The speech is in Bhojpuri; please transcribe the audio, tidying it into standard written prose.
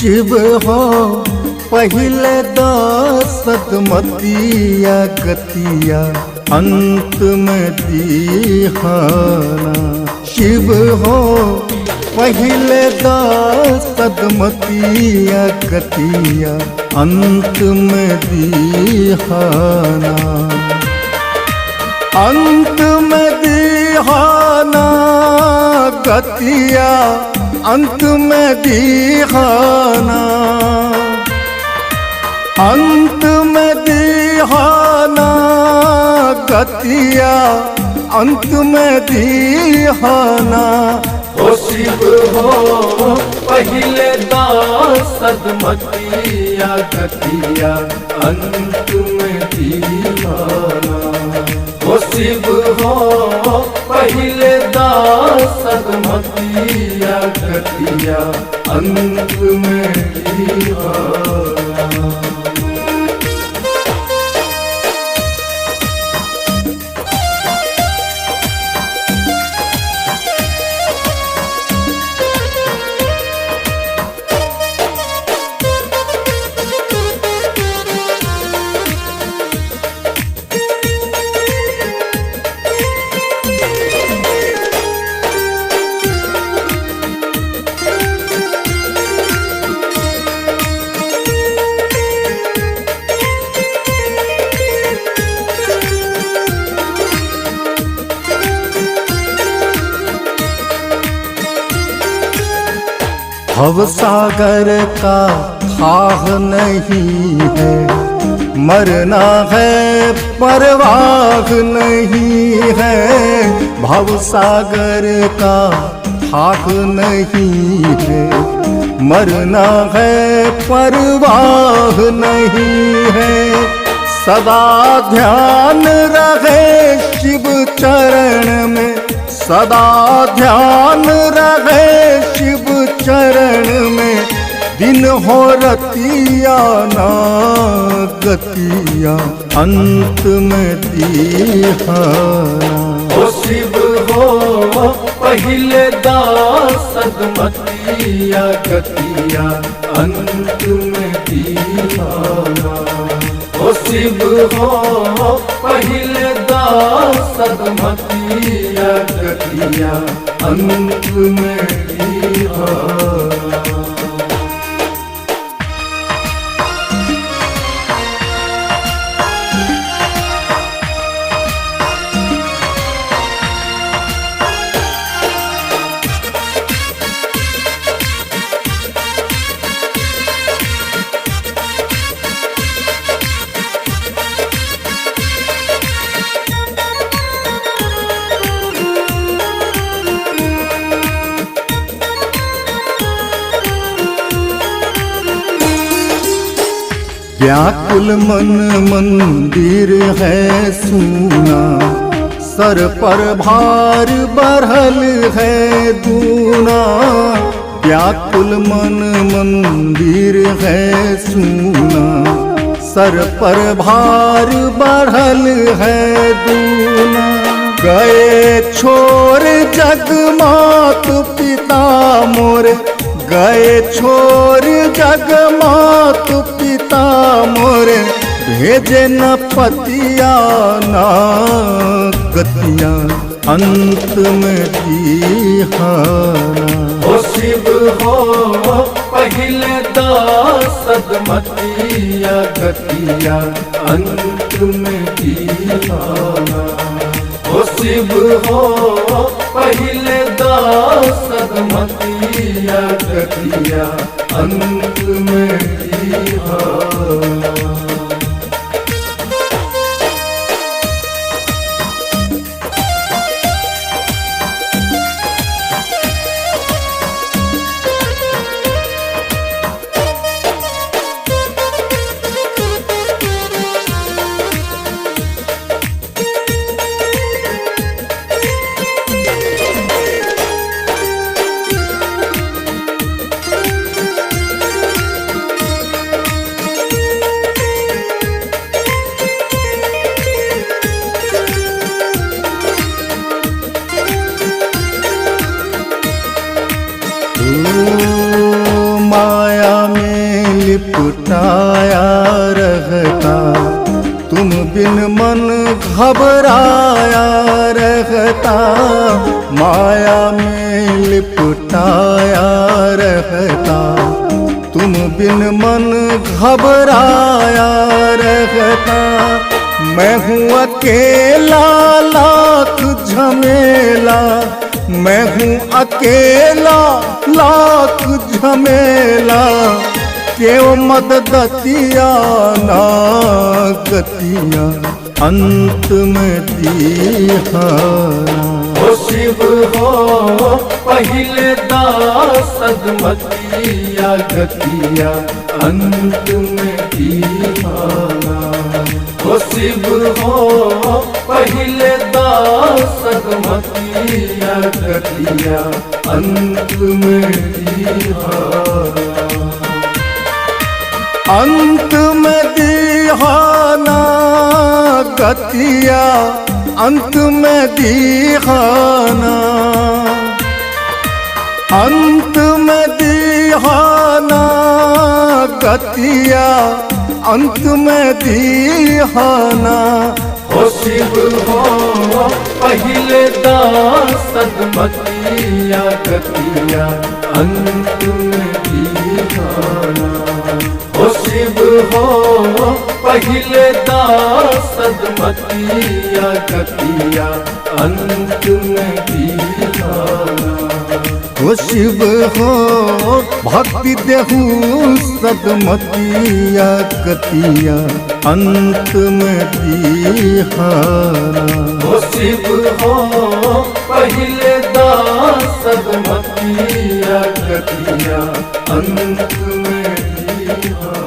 शिव हो पहले सदमतिया गतिया अंत में दीहाना। शिव हो पहले सदमतिया गतिया अंत में दीहाना। अंत में दीहाना गतिया अंत में दीहाना। अंत में दीहाना गतिया अंत में दीहाना। ओ शिव हो पहले सदमतिया गतिया अंत में दीवाना। ओ शिव हो पहले सदमतिया गतिया अंत में दीवाना। भवसागर का थाह नहीं है, मरना है परवाह नहीं है। भवसागर का थाह नहीं है, मरना है परवाह नहीं है। सदा ध्यान रहे शिव चरण में, सदा ध्यान रहे शिव चरण में। दिन हो रतिया ना गतिया अंत में दीहाना। ओ शिव हो पहले सदमतिया गतिया अंत में दीवाना। ओ शिव हो पहले सदमतिया गतिया अंत में दीवाना। व्याकुल मन मंदिर है सूना, सर पर भार बढ़ल है दूना। व्याकुल मन मंदिर है सूना, सर पर भार बढ़ल है दूना। गए छोर जग मात पिता मोर, गए छोर जग मात पिता मोर। भेजे न पतिया ना गतिया अंत में दीहाना। ओ शिव हो पहले सदमतिया गतिया अंत में दीवाना। ओ शिव हो पहले सदमतिया गतिया अंत में दीवाना। लिपटाया रहता, तुम बिन मन घबराया रहता, माया में लिपटाया रहता, तुम बिन मन घबराया रहता। मैं हूँ अकेला लाख झमेला, मैं हूँ अकेला लाख झमेला, केव मददतिया ना गतिया अंत में दीहाना। ओ शिव हो पहिले दासदमतिया गतिया अंत में दीवाना। ओ शिव हो पहिले दासदमतिया गतिया अंत में दीवाना। अंत में दीहाना गतिया अंत में दीहाना, अंत में दीहाना गतिया अंत में दीहाना। ओ शिव हो पहिले दासदमतिया गतिया अंत में दीवाना। ओ शिव हो पहिले दासदमतिया गतिया अंत में दीवाना। ओ शिव हो भक्ति देहु सदमतिया गतिया अंत में दीहाना। ओ शिव हो पहिले दासदमतिया गतिया अंत में दीवाना।